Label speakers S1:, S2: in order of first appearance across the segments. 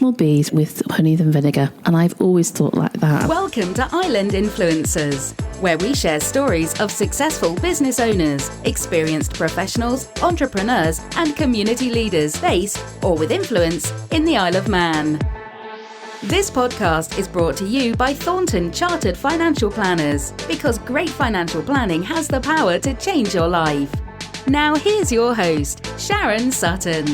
S1: more bees with honey than vinegar. And I've always thought like that.
S2: Welcome to Island Influencers, where we share stories of successful business owners, experienced professionals, entrepreneurs, and community leaders based or with influence in the Isle of Man. This podcast is brought to you by Thornton Chartered Financial Planners, because great financial planning has the power to change your life. Now here's your host, Sharon Sutton.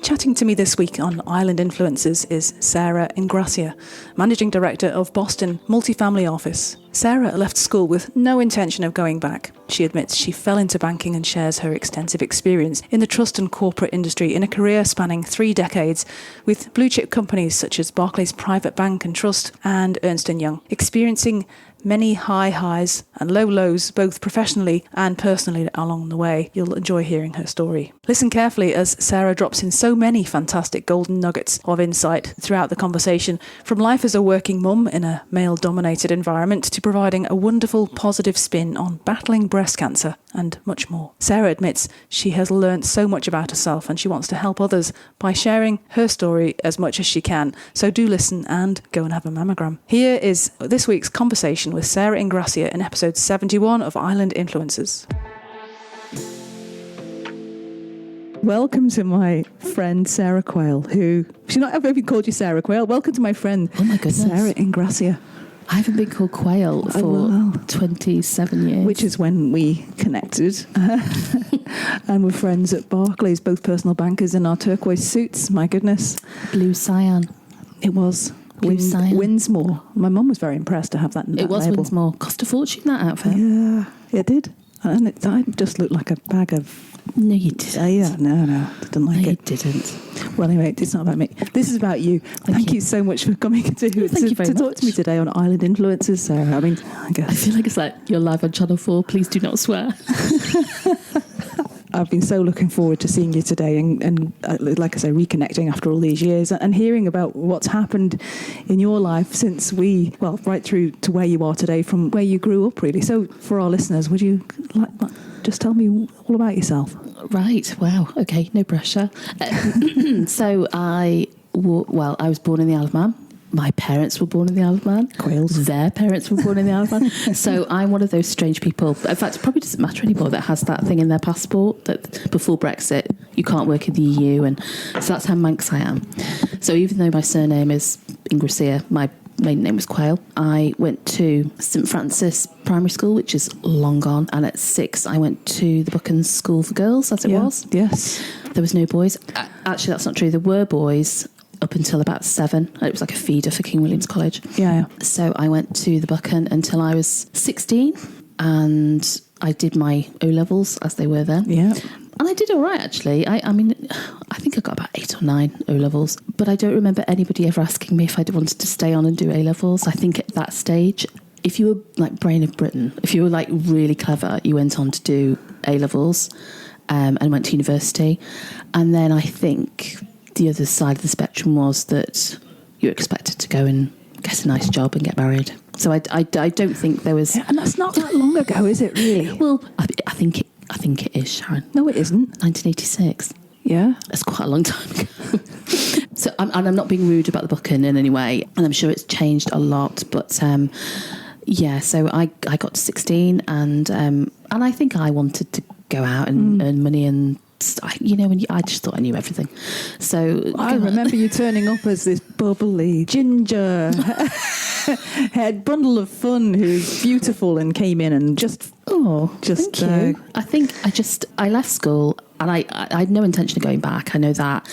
S3: Chatting to me this week on Island Influencers is Sarah Ingrassia, Managing Director of Boston Multifamily Office. Sarah left school with no intention of going back. She admits she fell into banking and shares her extensive experience in the trust and corporate industry in a career spanning 3 decades with blue-chip companies such as Barclays Private Bank and Trust and Ernst & Young, experiencing many high highs and low lows, both professionally and personally along the way. You'll enjoy hearing her story. Listen carefully as Sarah drops in so many fantastic golden nuggets of insight throughout the conversation, from life as a working mum in a male-dominated environment to providing a wonderful positive spin on battling breast cancer and much more. Sarah admits she has learnt so much about herself and she wants to help others by sharing her story as much as she can. So do listen and go and have a mammogram. Here is this week's conversation with Sarah Ingrassia in episode 71 of Island Influencers. Welcome to my friend Sarah Quayle, who, she's not ever called you Sarah Quayle. Welcome to my friend Sarah Ingrassia.
S1: I haven't been called Quayle for 27 years.
S3: Which is when we connected. And we're friends at Barclays, both personal bankers in our turquoise suits. My goodness.
S1: Blue cyan.
S3: It was. Winsmore. My mum was very impressed to have that
S1: It was
S3: label.
S1: Winsmore. Cost a fortune, that outfit.
S3: Yeah, it did. And I just looked like a bag of...
S1: No, you didn't.
S3: Yeah, no, didn't like
S1: it.
S3: it.
S1: You didn't.
S3: Well, anyway, it's not about me. This is about you. Thank you so much for coming to talk to me today on Island Influencers, Sarah. I mean, I guess...
S1: I feel like it's like you're live on Channel 4. Please do not swear.
S3: I've been so looking forward to seeing you today and like I say, reconnecting after all these years and hearing about what's happened in your life since right through to where you are today, from where you grew up, really. So for our listeners, would you just tell me all about yourself?
S1: Right. Wow. Okay. No pressure. So I was born in the Isle of Man. My parents were born in the Isle of Man.
S3: Quails.
S1: Their parents were born in the Isle of Man. So I'm one of those strange people. In fact, it probably doesn't matter anymore, that has that thing in their passport that before Brexit, you can't work in the EU. And so that's how Manx I am. So even though my surname is Ingrassia, my maiden name was Quayle. I went to St Francis Primary School, which is long gone. And at 6, I went to the Buckens School for Girls, as it was.
S3: Yes.
S1: There was no boys. Actually, that's not true. There were boys up until about 7. It was like a feeder for King William's College.
S3: Yeah.
S1: So I went to the Buchan until I was 16, and I did my O-levels as they were then.
S3: Yeah.
S1: And I did all right, actually. I mean, I think I got about 8 or 9 O-levels, but I don't remember anybody ever asking me if I wanted to stay on and do A-levels. I think at that stage, if you were like Brain of Britain, if you were like really clever, you went on to do A-levels and went to university. And then I think the other side of the spectrum was that you're expected to go and get a nice job and get married. So I don't think there was...
S3: Yeah, and that's not that long ago, is it, really?
S1: Well, I think it is, Sharon.
S3: No, it isn't.
S1: 1986.
S3: Yeah.
S1: That's quite a long time ago. So I'm not being rude about the Buchan in any way, and I'm sure it's changed a lot, but so I got to 16 and I think I wanted to go out and earn money and... I just thought I knew everything. So
S3: I remember you turning up as this bubbly ginger head bundle of fun who's beautiful and came in and
S1: thank you. I think I left school and I had no intention of going back. I know that,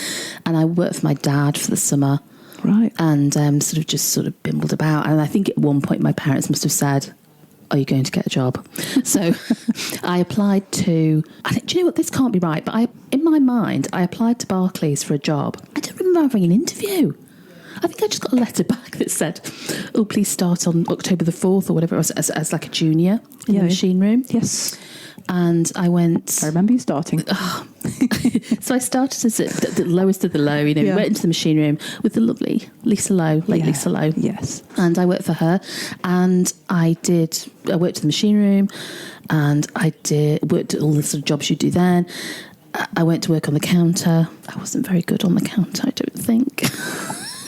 S1: and I worked for my dad for the summer,
S3: right? And
S1: sort of bimbled about. And I think at one point my parents must have said, "Are you going to get a job?" So I applied to... do you know what? This can't be right. But in my mind, I applied to Barclays for a job. I don't remember having an interview. I think I just got a letter back that said, "Oh, please start on October the 4th," or whatever it was, as like a junior in the machine room.
S3: Yes.
S1: And I went...
S3: I remember you starting.
S1: So I started as the lowest of the low, went into the machine room with the lovely Lisa Lowe, Lisa Lowe.
S3: Yes.
S1: And I worked for her, and I worked in the machine room, and I worked at all the sort of jobs you do then. I went to work on the counter. I wasn't very good on the counter, I don't think.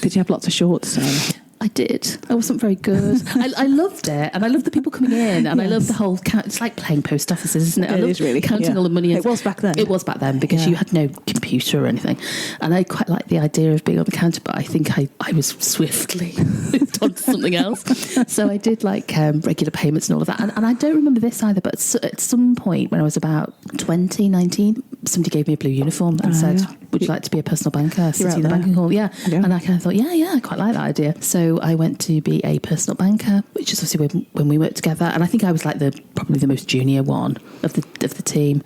S3: Did you have lots of shorts, Sarah?
S1: I did. I wasn't very good. I loved it, and I loved the people coming in, and I loved the whole it's like playing post offices, isn't it?
S3: It is really
S1: counting all the money.
S3: It was back then.
S1: It was back then because you had no computer or anything, and I quite liked the idea of being on the counter, but I think I was swiftly moved on to something else. So I did like regular payments and all of that, and I don't remember this either, but at some point when I was about 19, somebody gave me a blue uniform and said, would you like to be a personal banker sitting in the banking hall? Yeah. And I kind of thought, yeah, I quite like that idea. So I went to be a personal banker, which is obviously when we worked together. And I think I was like probably the most junior one of the team.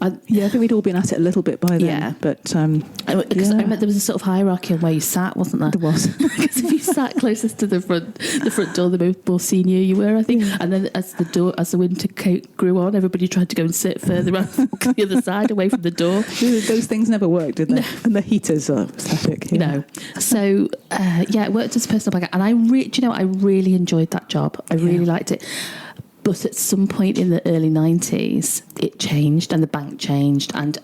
S1: I
S3: think we'd all been at it a little bit by then. Yeah. But
S1: I remember there was a sort of hierarchy on where you sat, wasn't there?
S3: There was.
S1: Because if you sat closest to the front door, the more senior you were, I think. And then as the winter grew on, everybody tried to go and sit further on the other side, away from the door.
S3: Those things never worked, did they?
S1: No.
S3: And the heaters are static. Yeah.
S1: No. So I worked as a personal banker, and I really enjoyed that job. I really liked it. But at some point in the early 90s, it changed and the bank changed. And do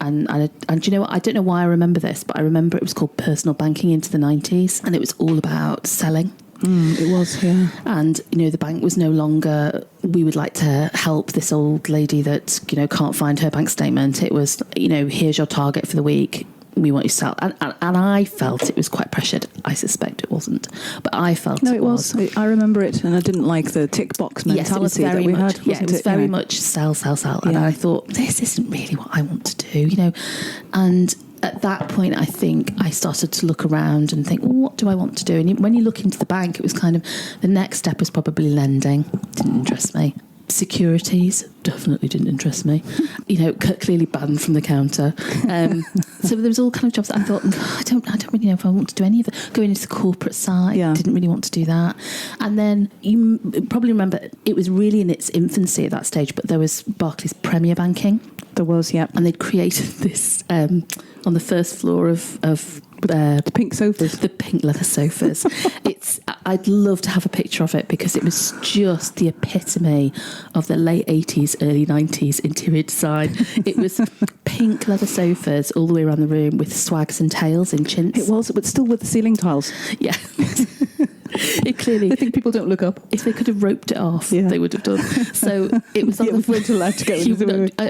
S1: you know what? I don't know why I remember this, but I remember it was called personal banking into the 90s, and it was all about selling.
S3: It was, yeah.
S1: And, the bank was no longer, we would like to help this old lady that, can't find her bank statement. It was, here's your target for the week. We want you to sell. And I felt it was quite pressured. I suspect it wasn't. But I felt it was.
S3: I remember it, and I didn't like the tick box mentality that we had.
S1: Yeah, it was very much sell. Yeah. And I thought, this isn't really what I want to do, And at that point, I think I started to look around and think, well, what do I want to do? And when you look into the bank, it was kind of, the next step was probably lending. Didn't interest me. Securities definitely didn't interest me. Clearly banned from the counter. So there was all kind of jobs that I thought, I don't really know if I want to do any of it. Going into the corporate side, didn't really want to do that. And then you probably remember it was really in its infancy at that stage, but there was Barclays Premier Banking.
S3: There was, yeah.
S1: And they'd created this on the first floor of
S3: the pink sofas,
S1: the pink leather sofas. I'd love to have a picture of it because it was just the epitome of the late 80s, early 90s interior design. It was pink leather sofas all the way around the room with swags and tails in chintz.
S3: It was, but still with the ceiling tiles.
S1: Yeah. It clearly,
S3: I think people don't look up.
S1: If they could have roped it off, they would have done. So it was on
S3: we weren't allowed to go.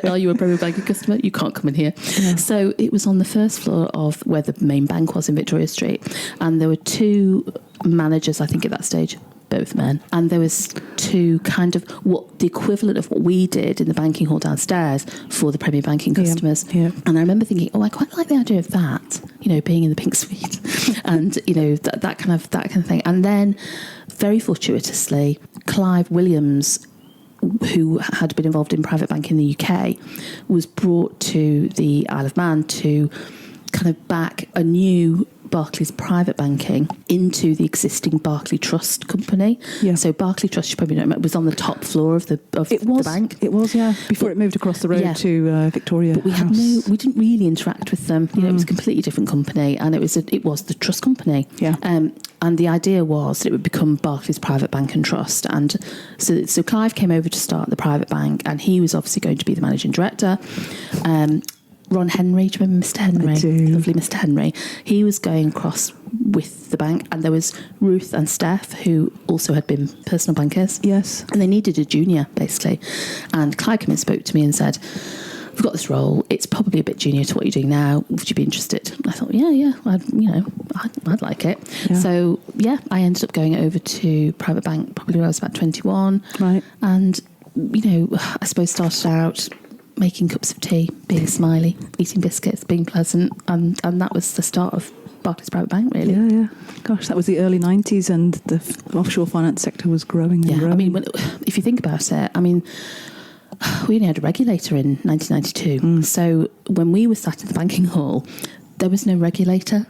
S1: Are you a Premier Banking customer? You can't come in here. Yeah. So it was on the first floor of where the main bank was in Victoria Street, and there were two managers, I think, at that stage, both men, and there was two kind of what the equivalent of what we did in the banking hall downstairs for the Premier Banking customers.
S3: Yeah.
S1: And I remember thinking, I quite like the idea of that, being in the pink suite, and that kind of thing. And then, very fortuitously, Clive Williams, who had been involved in private banking in the UK, was brought to the Isle of Man to kind of back a new Barclays private banking into the existing Barclay Trust company. Yeah. So Barclay Trust, you probably don't remember, was on the top floor of the bank.
S3: It was, yeah. Before it moved across the road to Victoria.
S1: But we didn't really interact with them. It was a completely different company, and it was the trust company.
S3: Yeah.
S1: And the idea was that it would become Barclays Private Bank and Trust. And so Clive came over to start the private bank, and he was obviously going to be the managing director. Ron Henry, do you remember Mr. Henry?
S3: I do.
S1: Lovely Mr. Henry. He was going across with the bank, and there was Ruth and Steph, who also had been personal bankers.
S3: Yes.
S1: And they needed a junior, basically. And Clive came and spoke to me and said, we've got this role. It's probably a bit junior to what you're doing now. Would you be interested? And I thought, I'd like it. Yeah. So, I ended up going over to private bank probably when I was about 21.
S3: Right.
S1: And, I suppose started out making cups of tea, being smiley, eating biscuits, being pleasant, and that was the start of Barclays Private Bank, really.
S3: Yeah. Gosh, that was the early 90s, and the offshore finance sector was growing and growing.
S1: I mean, if you think about it, we only had a regulator in 1992. So when we were sat in the banking hall, there was no regulator.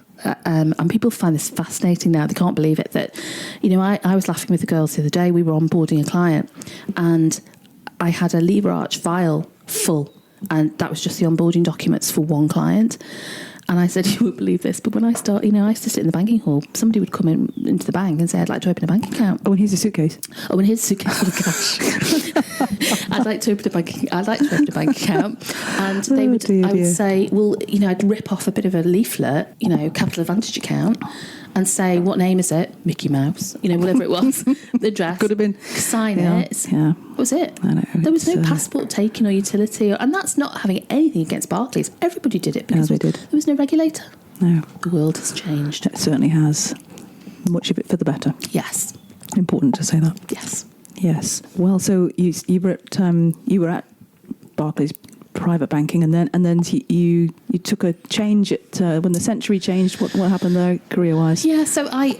S1: And people find this fascinating now. They can't believe it. That, I was laughing with the girls the other day. We were onboarding a client, and I had a lever arch file full, and that was just the onboarding documents for one client. And I said, you wouldn't believe this, but when I start, I used to sit in the banking hall. Somebody would come into the bank and say, I'd like to open a bank account.
S3: Oh, and here's a suitcase.
S1: Oh, and here's a suitcase full of cash. I'd like to open a bank account. And they would, I would say, well, I'd rip off a bit of a leaflet, Capital Advantage account, and say, what name is it? Mickey Mouse, whatever it was, the address.
S3: Could have been.
S1: Sign it.
S3: Yeah.
S1: That was it.
S3: I know.
S1: There was no passport taken or utility. And that's not having anything against Barclays. Everybody did it because
S3: they did.
S1: There was no regulator.
S3: No.
S1: The world has changed.
S3: It certainly has. Much of it for the better.
S1: Yes.
S3: Important to say that.
S1: Yes.
S3: Yes. Well, so you were at Barclays private banking, and then you took a change at when the century changed. What happened there career wise?
S1: Yeah. So I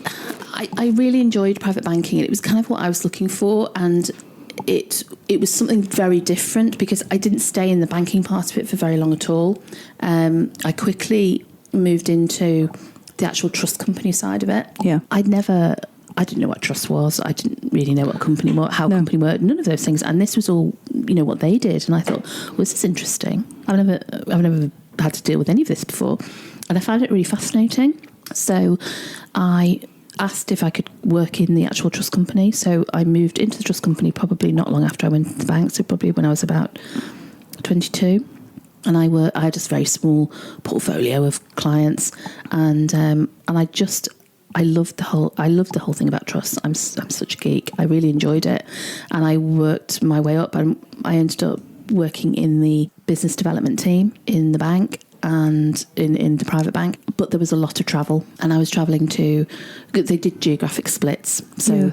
S1: really enjoyed private banking. It was kind of what I was looking for, and it was something very different because I didn't stay in the banking part of it for very long at all. I quickly moved into the actual trust company side of it.
S3: Yeah.
S1: I didn't know what trust was. I didn't really know what company worked, how company worked, none of those things. And this was all, what they did. And I thought, well, this is interesting. I've never had to deal with any of this before. And I found it really fascinating. So I asked if I could work in the actual trust company. So I moved into the trust company probably not long after I went to the bank. So probably when I was about 22. And I had this very small portfolio of clients. And I loved the whole thing about trusts. I'm such a geek. I really enjoyed it, and I worked my way up. And I ended up working in the business development team in the bank and in the private bank. But there was a lot of travel, and I was travelling to. They did geographic splits, so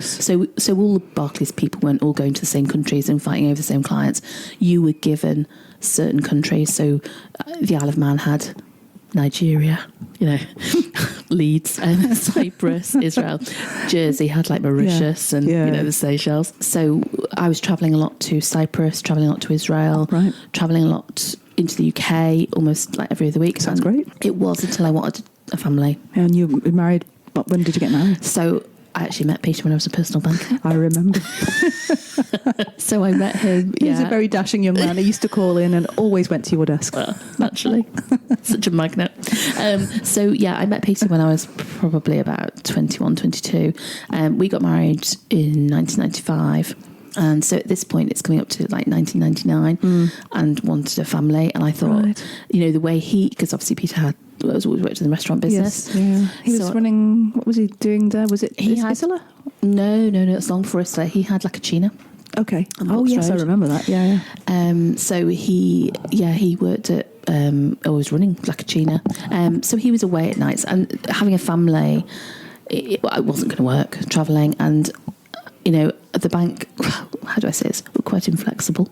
S1: all the Barclays people weren't all going to the same countries and fighting over the same clients. You were given certain countries. So the Isle of Man had Nigeria, Leeds, Cyprus, Israel. Jersey had like Mauritius and the Seychelles. So I was travelling a lot to Cyprus, travelling a lot to Israel, travelling a lot into the UK, almost like every other week.
S3: Sounds great.
S1: It was until I wanted a family.
S3: And you were married. When did you get married?
S1: So I actually met Peter when I was a personal banker.
S3: I remember.
S1: So I met him.
S3: He was a very dashing young man. He used to call in and always went to your desk.
S1: Well, naturally. Such a magnet. I met Peter when I was probably about 21, 22. We got married in 1995. And so at this point, it's coming up to like 1999 and wanted a family. And I thought, the way because obviously Peter was always worked in the restaurant business.
S3: Yes, yeah. He was running, what was he doing there? Was it Isola?
S1: No, it's long before Isola. He had like a China.
S3: Okay. Oh, yes, Road. I remember that. Yeah.
S1: So he worked at, was running like a China. So he was away at nights, and having a family, it wasn't going to work, travelling. And, at the bank, how do I say this? We're quite inflexible.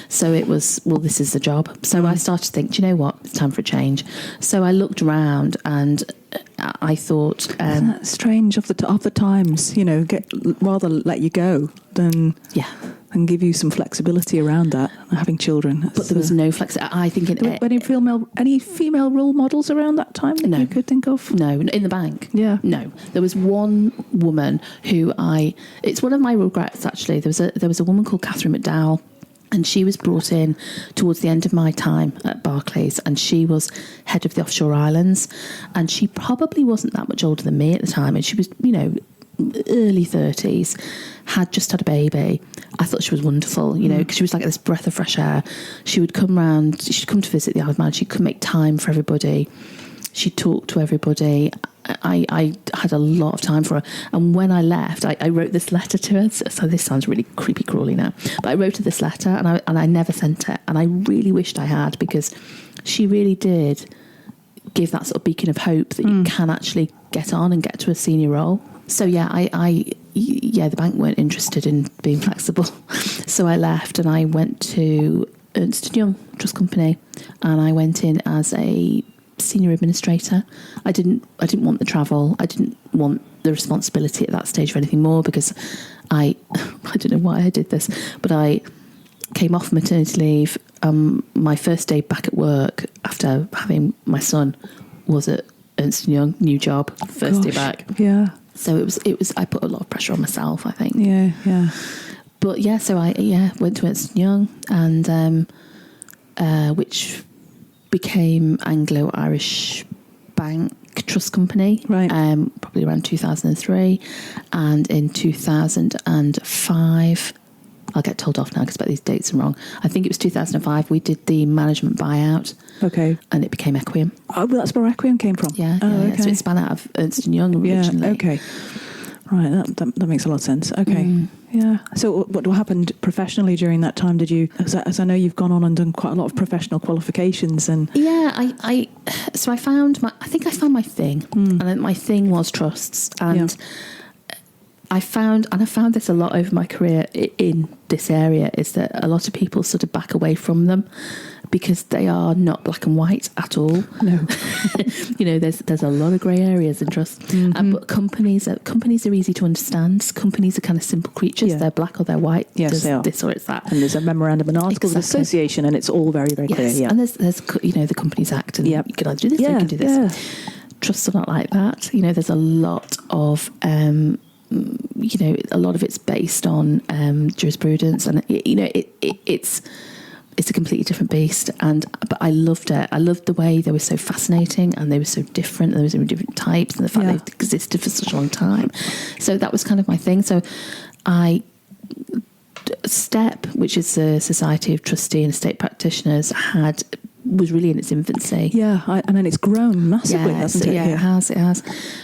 S1: So it was, well, this is the job. So I started to think, do you know what? It's time for a change. So I looked around and I thought...
S3: Isn't that strange of the times, rather let you go than...
S1: Yeah.
S3: And give you some flexibility around that, having children.
S1: But there was no flexibility. I think
S3: any female role models around that time that you could think of?
S1: No, in the bank.
S3: Yeah.
S1: No. There was one woman who it's one of my regrets actually. There was a woman called Catherine Mcdowell, and she was brought in towards the end of my time at Barclays, and she was head of the offshore islands, and she probably wasn't that much older than me at the time, and she was, early 30s, had just had a baby. I thought she was wonderful, because she was like this breath of fresh air. She would come round, she'd come to visit the Isle of Man. She could make time for everybody. She'd talk to everybody. I had a lot of time for her. And when I left, I wrote this letter to her. So this sounds really creepy crawly now. But I wrote her this letter and I never sent it. And I really wished I had, because she really did give that sort of beacon of hope that you can actually get on and get to a senior role. So the bank weren't interested in being flexible. So I left and I went to Ernst & Young Trust Company, and I went in as a senior administrator. I didn't want the travel. I didn't want the responsibility at that stage for anything more, because I don't know why I did this, but I came off maternity leave. My first day back at work after having my son was at Ernst & Young, new job, first day back.
S3: Yeah.
S1: So it was. I put a lot of pressure on myself, I think.
S3: Yeah.
S1: But so I went to Ernst & Young, and which became Anglo-Irish bank trust company,
S3: Right.
S1: Probably around 2003. And in 2005, I'll get told off now because these dates are wrong. I think it was 2005, we did the management buyout.
S3: Okay.
S1: And it became Equium.
S3: Oh, well, that's where Equium came from.
S1: Yeah.
S3: Okay.
S1: So it span out of Ernst & Young originally.
S3: Yeah, okay. Right, that makes a lot of sense. Okay. Yeah. So what happened professionally during that time? Did you, as I know you've gone on and done quite a lot of professional qualifications and...
S1: Yeah, I found I found my thing. And then my thing was trusts. And I found this a lot over my career in this area, is that a lot of people sort of back away from them because they are not black and white at all.
S3: No.
S1: There's a lot of grey areas in trust. But companies are easy to understand. Companies are kind of simple creatures.
S3: Yeah.
S1: They're black or they're white.
S3: Yes,
S1: there's
S3: they are.
S1: This or it's that.
S3: And there's a memorandum and articles of association, and it's all very, very clear. Yeah.
S1: And there's the Companies Act, and you can either do this or you can do this.
S3: Yeah.
S1: Trusts are not like that. There's a lot of a lot of it's based on jurisprudence, and it's a completely different beast. But I loved it. I loved the way they were so fascinating, and they were so different, and there was so many different types, and the fact they've existed for such a long time. So that was kind of my thing. So STEP, which is the Society of Trustee and Estate Practitioners, was really in its infancy.
S3: Yeah, and then it's grown massively, hasn't it?
S1: Yeah, it has.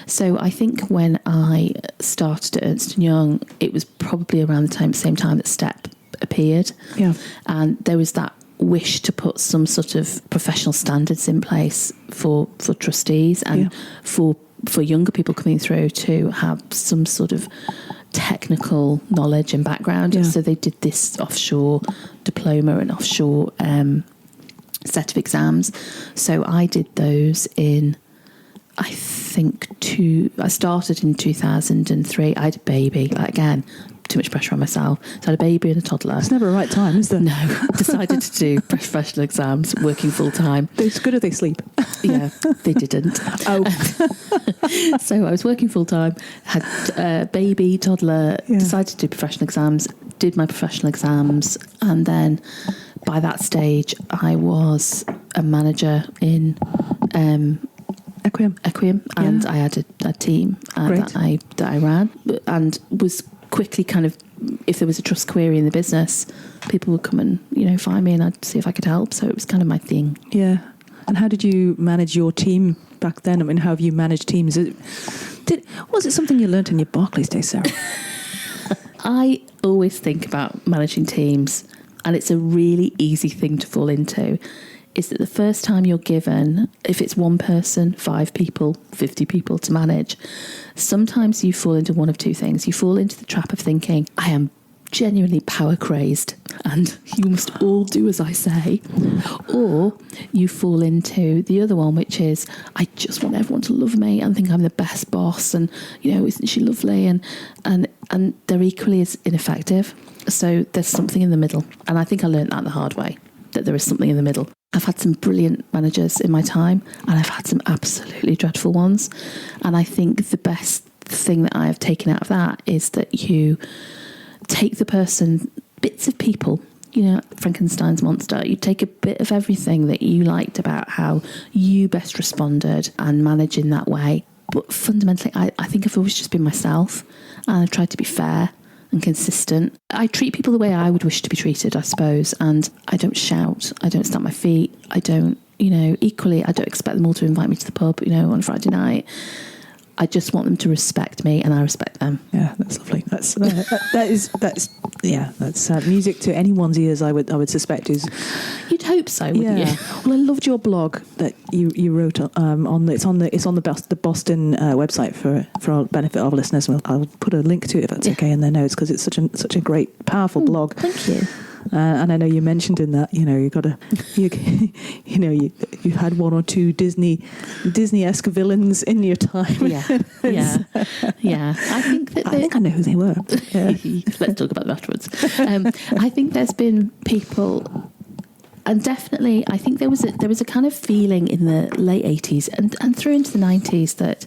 S1: So I think when I started at Ernst & Young, it was probably around the same time that STEP appeared.
S3: Yeah.
S1: And there was that wish to put some sort of professional standards in place for trustees and for younger people coming through to have some sort of technical knowledge and background.
S3: Yeah.
S1: So they did this offshore diploma and offshore set of exams. So I did those in, I started in 2003. I had a baby, again, too much pressure on myself. So I had a baby and a toddler.
S3: It's never a right time, is there?
S1: No, decided to do professional exams, working full time.
S3: It's good if they sleep.
S1: Yeah, they didn't.
S3: Oh.
S1: So I was working full time, had a baby, toddler, decided to do professional exams, did my professional exams, and then by that stage I was a manager in Equium, and I had a team that I ran, and was quickly kind of, if there was a trust query in the business, people would come and find me, and I'd see if I could help. So it was kind of my thing.
S3: Yeah. And how did you manage your team back then? I mean, how have you managed teams? Was it something you learnt in your Barclays days, Sarah?
S1: I always think about managing teams, and it's a really easy thing to fall into, is that the first time you're given, if it's one person, 5 people, 50 people to manage, sometimes you fall into one of two things. You fall into the trap of thinking, I am genuinely power crazed and you must all do as I say, or you fall into the other one, which is, I just want everyone to love me and think I'm the best boss, and isn't she lovely, and they're equally as ineffective. So there's something in the middle, and I think I learned that the hard way, that there is something in the middle. I've had some brilliant managers in my time, and I've had some absolutely dreadful ones, and I think the best thing that I have taken out of that is that you take the person, bits of people, Frankenstein's monster. You take a bit of everything that you liked about how you best responded and manage in that way. But fundamentally, I think I've always just been myself, and I've tried to be fair and consistent. I treat people the way I would wish to be treated, I suppose, and I don't shout, I don't stamp my feet, I don't, equally, I don't expect them all to invite me to the pub, on a Friday night. I just want them to respect me, and I respect them.
S3: Yeah, that's lovely. That's music to anyone's ears. I would suspect is.
S1: You'd hope so, wouldn't you?
S3: Well, I loved your blog that you wrote on. It's on the Boston website for our benefit of listeners. I'll put a link to it if that's okay in their notes, because it's such a great, powerful blog.
S1: Thank you.
S3: And I know you mentioned in that, you had one or two Disney-esque villains in your time.
S1: Yeah. I think
S3: I know who they were. Yeah.
S1: Let's talk about that afterwards. I think there's been people, and definitely, I think there was a kind of feeling in the late 80s and through into the 90s that,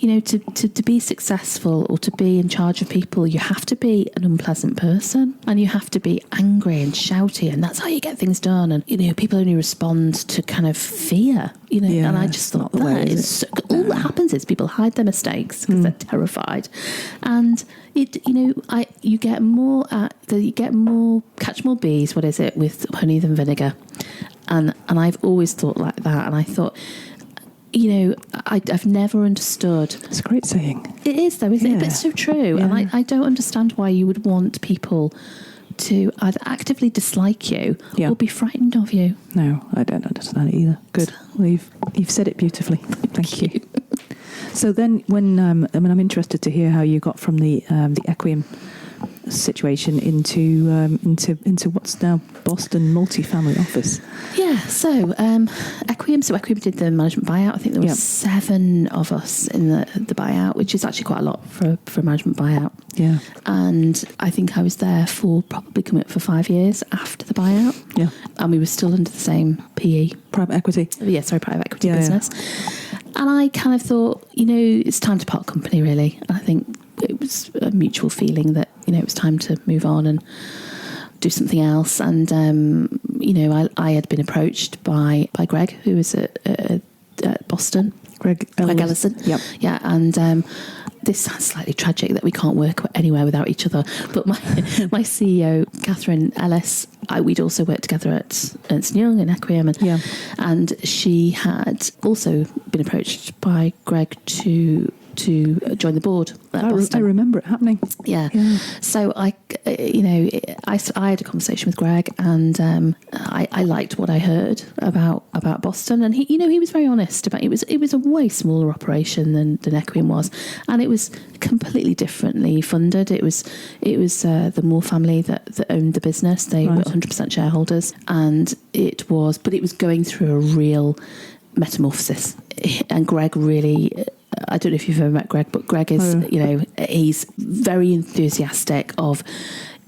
S1: to be successful or to be in charge of people, you have to be an unpleasant person, and you have to be angry and shouty, and that's how you get things done. And people only respond to kind of fear, and I just thought all that happens is people hide their mistakes because they're terrified, and you get more catch more bees, what is it, with honey than vinegar, and I've always thought like that, and I thought, I've never understood.
S3: It's a great saying.
S1: It is, though, isn't it? But it's so true. Yeah. And I don't understand why you would want people to either actively dislike you or be frightened of you.
S3: No, I don't understand it either. Good. Well, you've said it beautifully. Thank you. So then, when I'm interested to hear how you got from the Equium situation into what's now Boston multifamily office.
S1: Yeah, so Equium did the management buyout. I think there were 7 of us in the buyout, which is actually quite a lot for a management buyout.
S3: Yeah.
S1: And I think I was there for probably coming up for 5 years after the buyout.
S3: Yeah.
S1: And we were still under the same PE.
S3: Private equity.
S1: Yeah, sorry, private equity business. Yeah. And I kind of thought, it's time to part company, really. And I think it was a mutual feeling that, it was time to move on and do something else. And, I had been approached by Greg, who was at Boston.
S3: Greg
S1: Ellison.
S3: Yep.
S1: Yeah, and this sounds slightly tragic that we can't work anywhere without each other. But my CEO, Catherine Ellis, we'd also worked together at Ernst and Equium, and she had also been approached by Greg to join the board at Boston.
S3: I remember it happening.
S1: Yeah. So I had a conversation with Greg, and I liked what I heard about Boston, and he was very honest about it. It was a way smaller operation than Equium was, and it was completely differently funded. It was the Moore family that owned the business. They were 100% shareholders, and it was going through a real metamorphosis. And Greg really, I don't know if you've ever met Greg, but Greg is, he's very enthusiastic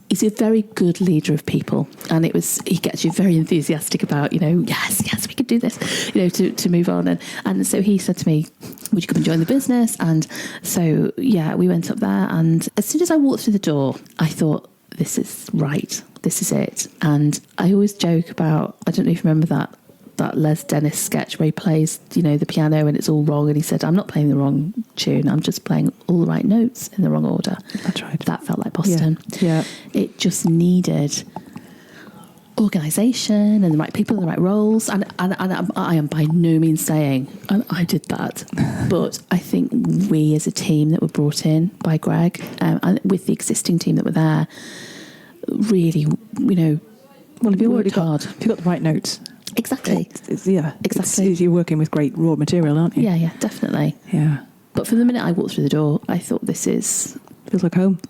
S1: he's a very good leader of people, and he gets you very enthusiastic about, yes, we could do this, to move on. And so he said to me, would you come and join the business? And so, we went up there, and as soon as I walked through the door, I thought, this is right. This is it. And I always joke about, I don't know if you remember that Les Dennis sketch where he plays, the piano and it's all wrong, and he said, I'm not playing the wrong tune, I'm just playing all the right notes in the wrong order.
S3: That's right.
S1: That felt like Boston.
S3: Yeah.
S1: It just needed organisation and the right people in the right roles, and I am by no means saying I did that, but I think we as a team that were brought in by Greg, and with the existing team that were there, really,
S3: well, if you got the right notes.
S1: Exactly.
S3: Exactly. You're working with great raw material, aren't you?
S1: Yeah, definitely.
S3: Yeah.
S1: But from the minute I walked through the door, I thought, this
S3: feels like home.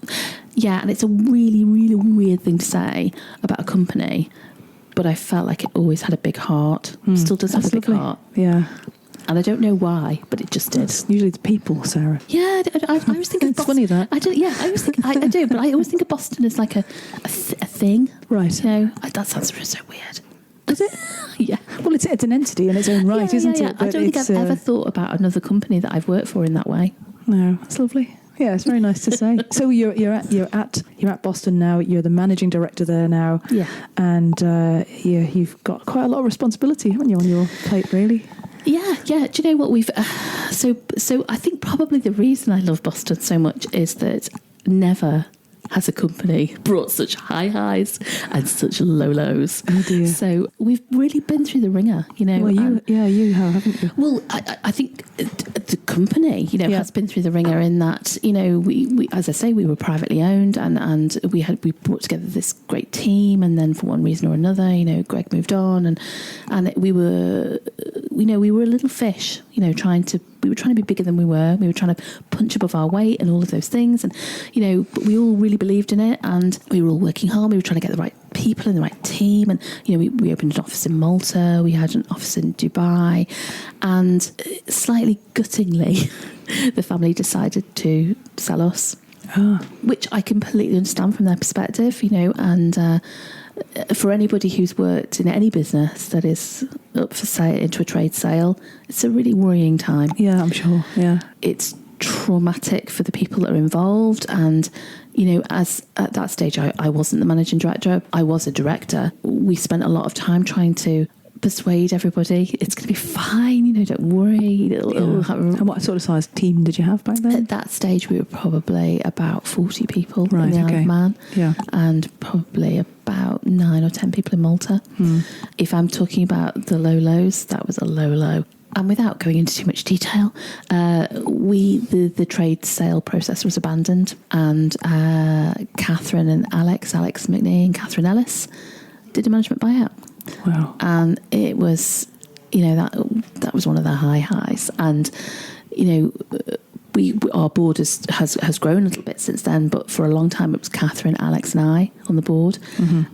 S1: Yeah, and it's a really, really weird thing to say about a company, but I felt like it always had a big heart. Still does have a big heart.
S3: Yeah.
S1: And I don't know why, but it just did.
S3: It's usually the people, Sarah.
S1: Yeah, I always think of
S3: it's
S1: Boston.
S3: Funny that.
S1: I do. Yeah, I always think I do, but I always think of Boston as like a thing.
S3: Right.
S1: That sounds so weird.
S3: Is it?
S1: Yeah.
S3: Well, it's an entity in its own right, isn't it?
S1: I don't think I've ever thought about another company that I've worked for in that way.
S3: No, that's lovely. Yeah, it's very nice to say. So you're at Boston now. You're the managing director there now.
S1: Yeah.
S3: And you've got quite a lot of responsibility, haven't you, on your plate, really?
S1: Yeah. Do you know what we've? So I think probably the reason I love Boston so much is that never has a company brought such high highs and such low lows.
S3: Oh dear.
S1: So we've really been through the ringer,
S3: Well, you have, haven't you?
S1: Well, I think the company, has been through the ringer in that, we as I say, we were privately owned, and we brought together this great team, and then for one reason or another, Greg moved on, and we were a little fish, we were trying to be bigger than we were. We were trying to punch above our weight and all of those things. And, but we all really believed in it, and we were all working hard. We were trying to get the right people in the right team. And, we opened an office in Malta. We had an office in Dubai. And slightly guttingly, the family decided to sell us, which I completely understand from their perspective, and for anybody who's worked in any business that is up for sale, into a trade sale, it's a really worrying time.
S3: Yeah, I'm sure. Yeah,
S1: it's traumatic for the people that are involved. And, as at that stage, I wasn't the managing director, I was a director. We spent a lot of time trying to persuade everybody it's going to be fine, don't worry.
S3: And what sort of size team did you have back then?
S1: At that stage, we were probably about 40 people in the Isle of Man, and probably about 9 or 10 people in Malta. If I'm talking about the lows, that was a low. And without going into too much detail, the trade sale process was abandoned, and Catherine and Alex McNee and Catherine Ellis did a management buyout.
S3: Wow.
S1: And it was, that was one of the highs. And, our board has grown a little bit since then, but for a long time it was Catherine, Alex and I on the board.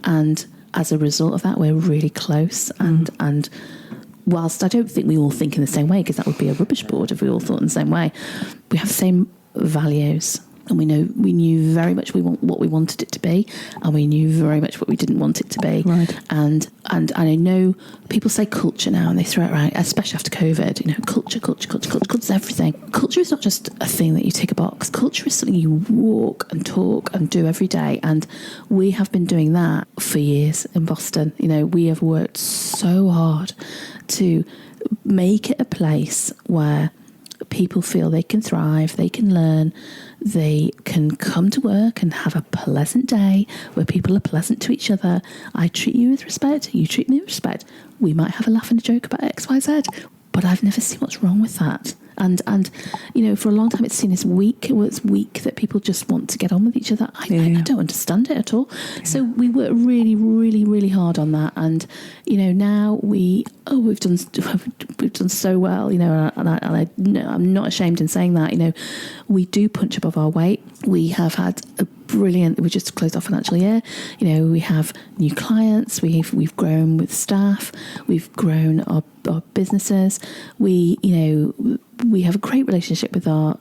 S1: And as a result of that, we're really close. And whilst I don't think we all think in the same way, because that would be a rubbish board if we all thought in the same way, we have the same values. And we knew very much what we wanted it to be, and we knew very much what we didn't want it to be.
S3: Right.
S1: And I know people say culture now, and they throw it around, especially after COVID. Culture's everything. Culture is not just a thing that you tick a box. Culture is something you walk and talk and do every day. And we have been doing that for years in Boston. We have worked so hard to make it a place where people feel they can thrive, they can learn, they can come to work and have a pleasant day where people are pleasant to each other. I treat you with respect, you treat me with respect. We might have a laugh and a joke about X, Y, Z, but I've never seen what's wrong with that. And for a long time it's seen as weak. It's weak that people just want to get on with each other. I don't understand it at all. Yeah. So we work really, really, really hard on that. And now we've done so well. And I'm not ashamed in saying that. We do punch above our weight. We have had a brilliant. We just closed our financial year. We have new clients. We've grown with staff. We've grown our businesses. We have a great relationship with our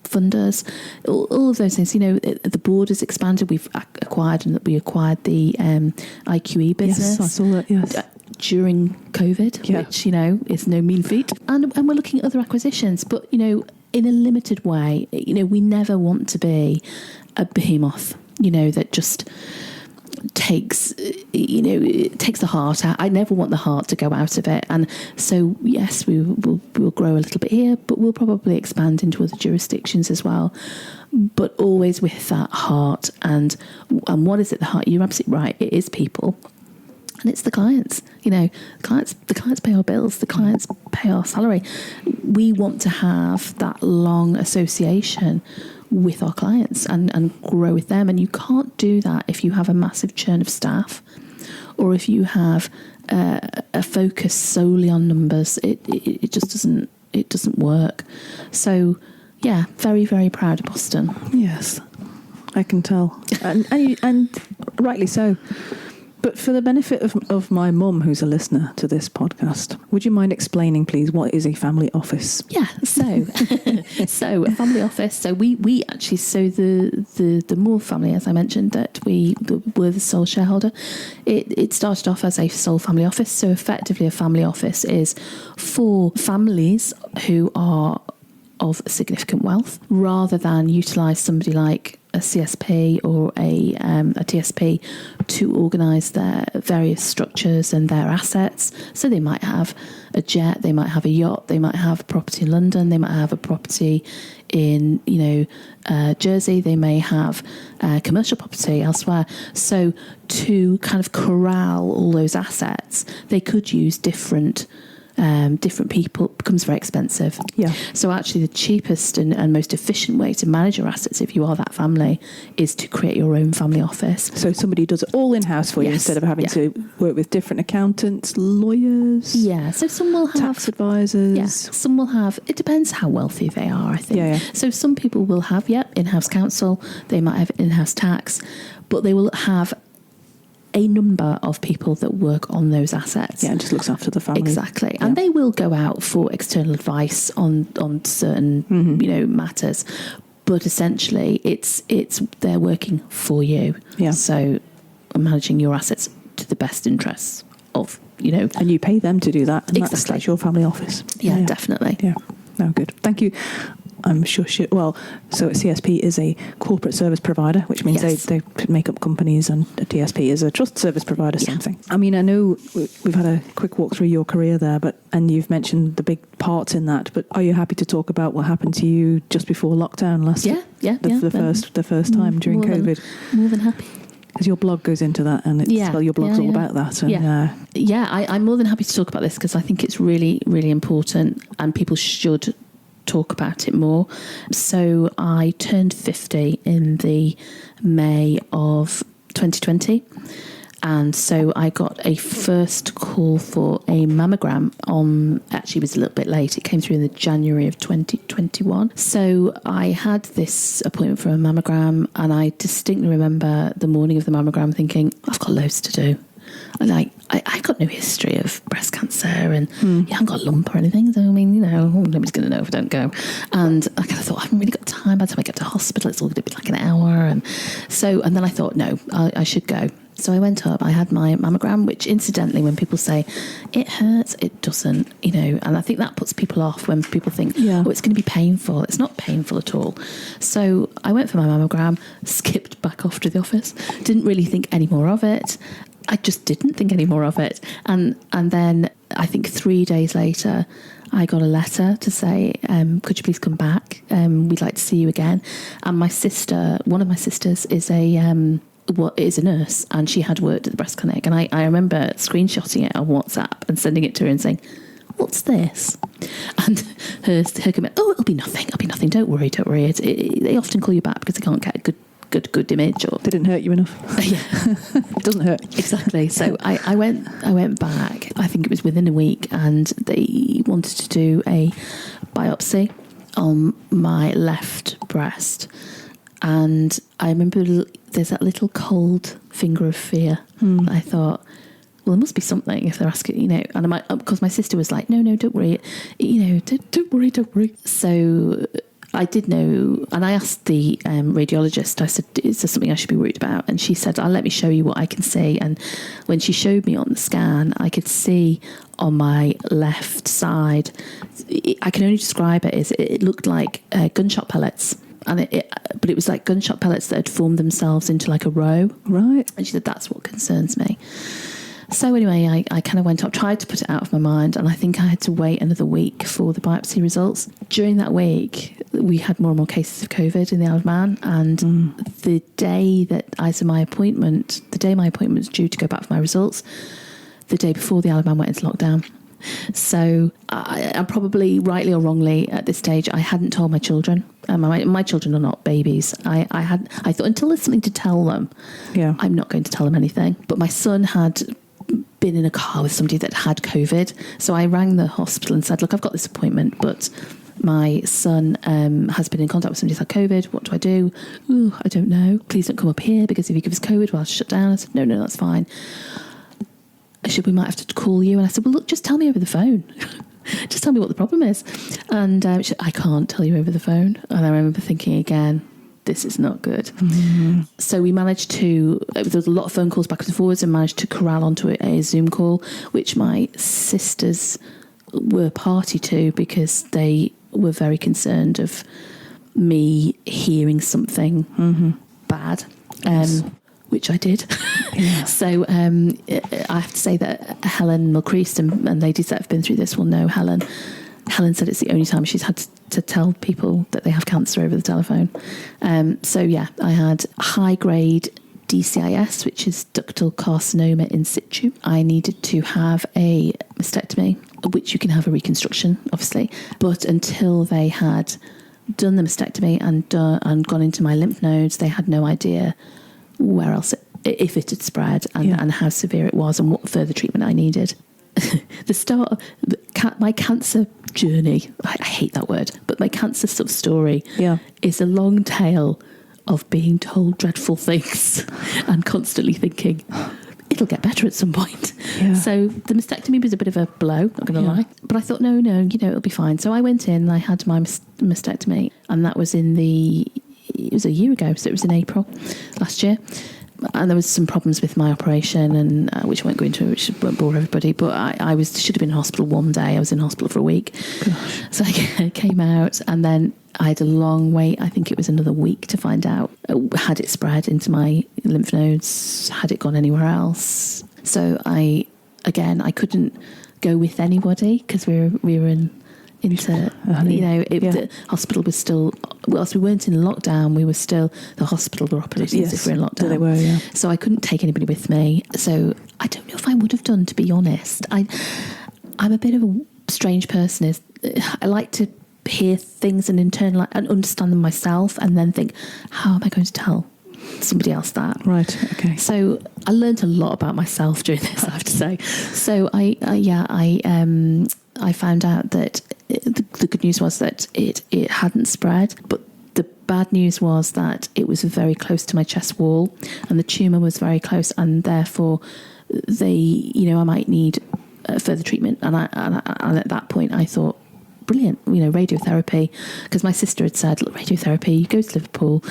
S1: funders. All of those things. The board has expanded. We acquired the IQE business.
S3: Yes, I saw that. Yes.
S1: During COVID, which is no mean feat. And we're looking at other acquisitions, but in a limited way. We never want to be a behemoth. That just takes the heart out. I never want the heart to go out of it. And so yes, we'll grow a little bit here, but we'll probably expand into other jurisdictions as well, but always with that heart. And what is it, the heart? You're absolutely right, it is people, and it's the clients. The clients pay our bills, the clients pay our salary. We want to have that long association with our clients and grow with them. And you can't do that if you have a massive churn of staff, or if you have a focus solely on numbers. It just doesn't work. So yeah, very, very proud of Boston.
S3: Yes, I can tell, and rightly so. But for the benefit of my mum, who's a listener to this podcast, would you mind explaining, please, what is a family office?
S1: Yeah, so a family office. So we actually, the Moore family, as I mentioned, that we were the sole shareholder. It started off as a sole family office. So effectively, a family office is for families who are of significant wealth, rather than utilise somebody like a CSP or a TSP to organise their various structures and their assets. So they might have a jet, they might have a yacht, they might have a property in London, they might have a property in Jersey, they may have commercial property elsewhere. So to kind of corral all those assets, they could use different people. It becomes very expensive.
S3: Yeah.
S1: So actually the cheapest and most efficient way to manage your assets, if you are that family, is to create your own family office.
S3: So somebody does it all in-house for you, instead of having to work with different accountants, lawyers.
S1: Yeah. So some will have
S3: tax advisors.
S1: Yeah. Some will have, it depends how wealthy they are, I think.
S3: Yeah.
S1: So some people will have, in-house counsel, they might have in-house tax, but they will have a number of people that work on those assets.
S3: Yeah, and just looks after the family.
S1: Exactly.
S3: Yeah.
S1: And they will go out for external advice on certain matters. But essentially it's they're working for you.
S3: Yeah.
S1: So managing your assets to the best interests of,
S3: And you pay them to do that. And
S1: exactly.
S3: that's your family office.
S1: Yeah, definitely.
S3: Yeah. No, good. Thank you. I'm sure so CSP is a corporate service provider, which means
S1: Yes.
S3: they make up companies, and a TSP is a trust service provider, same thing. I mean, I know we've had a quick walk through your career there, and you've mentioned the big parts in that, but are you happy to talk about what happened to you just before lockdown last year? The first time during COVID?
S1: More than happy.
S3: Because your blog goes into that, and your blog's all about that. And,
S1: I'm more than happy to talk about this because I think it's really, really important, and people should talk about it more. So I turned 50 in the May of 2020. And so I got a first call for a mammogram actually it was a little bit late. It came through in the January of 2021. So I had this appointment for a mammogram, and I distinctly remember the morning of the mammogram thinking, I've got loads to do. I've got no history of breast cancer, and I haven't got a lump or anything. So, I mean, nobody's going to know if I don't go. And I kind of thought, I haven't really got time. By the time I get to hospital, it's all going to be like an hour. And then I thought, no, I should go. So I went up, I had my mammogram, which incidentally, when people say it hurts, it doesn't, and I think that puts people off when people think, it's going to be painful. It's not painful at all. So I went for my mammogram, skipped back off to the office, didn't really think any more of it. I just didn't think any more of it. And then I think 3 days later, I got a letter to say, could you please come back? We'd like to see you again. And one of my sisters is a nurse, and she had worked at the breast clinic, and I remember screenshotting it on WhatsApp and sending it to her and saying, what's this? And her comment, it'll be nothing, don't worry. They often call you back because they can't get a good image, or
S3: they didn't hurt you enough. It doesn't hurt.
S1: Exactly. So I went back, I think it was within a week, and they wanted to do a biopsy on my left breast. And I remember there's that little cold finger of fear. I thought, well, there must be something if they're asking, and because my sister was like, no, don't worry, don't worry. So I did know, and I asked the radiologist, I said, is there something I should be worried about? And she said, let me show you what I can see. And when she showed me on the scan, I could see on my left side, I can only describe it as it looked like gunshot pellets. But it was like gunshot pellets that had formed themselves into like a row.
S3: Right.
S1: And she said, that's what concerns me. So anyway, I kind of went up, tried to put it out of my mind, and I think I had to wait another week for the biopsy results. During that week, we had more and more cases of COVID in the Isle of Man, and the day my appointment was due to go back for my results, the day before the Isle of Man went into lockdown. So I probably, rightly or wrongly, at this stage, I hadn't told my children. My children are not babies. I thought until there's something to tell them, I'm not going to tell them anything. But my son had been in a car with somebody that had COVID. So I rang the hospital and said, look, I've got this appointment, but my son has been in contact with somebody who's had COVID. What do I do? Oh, I don't know. Please don't come up here, because if he gives COVID, well, I'll shut down. I said, no, that's fine. We might have to call you. And I said, well, look, just tell me over the phone. Just tell me what the problem is. And she said, I can't tell you over the phone. And I remember thinking again, this is not good. Mm-hmm. So we managed to, there was a lot of phone calls back and forwards, and managed to corral onto a Zoom call, which my sisters were party to, because they were very concerned of me hearing something bad.
S3: Yes.
S1: Which I did. Yeah. So I have to say that Helen Milcreast and ladies that have been through this will know Helen. Helen said it's the only time she's had to tell people that they have cancer over the telephone. I had high-grade DCIS, which is ductal carcinoma in situ. I needed to have a mastectomy, which you can have a reconstruction, obviously. But until they had done the mastectomy and gone into my lymph nodes, they had no idea where else if it had spread and how severe it was and what further treatment I needed. The start of my cancer journey, I hate that word, but my cancer sort of story is a long tale of being told dreadful things and constantly thinking it'll get better at some point. Yeah. So the mastectomy was a bit of a blow, not going to lie. But I thought, no, it'll be fine. So I went in and I had my mastectomy, and that was it was a year ago, so it was in April last year. And there was some problems with my operation, and which I won't go into, which won't bore everybody. But should have been in hospital one day. I was in hospital for a week. Gosh. So I came out, and then I had a long wait. I think it was another week to find out. Had it spread into my lymph nodes? Had it gone anywhere else? So I couldn't go with anybody because we were the hospital was still, whilst we weren't in lockdown, we were still, the hospital were operating as if we were in lockdown.
S3: They were, yeah.
S1: So I couldn't take anybody with me. So I don't know if I would have done, to be honest. I'm a bit of a strange person. I like to hear things and internalize and understand them myself, and then think, how am I going to tell somebody else that?
S3: Right. Okay.
S1: So I learned a lot about myself during this, I have to say. So I found out that the good news was that it hadn't spread, but the bad news was that it was very close to my chest wall, and the tumour was very close, and therefore I might need further treatment. And at that point I thought, brilliant, radiotherapy, because my sister had said, look, radiotherapy, you go to Liverpool,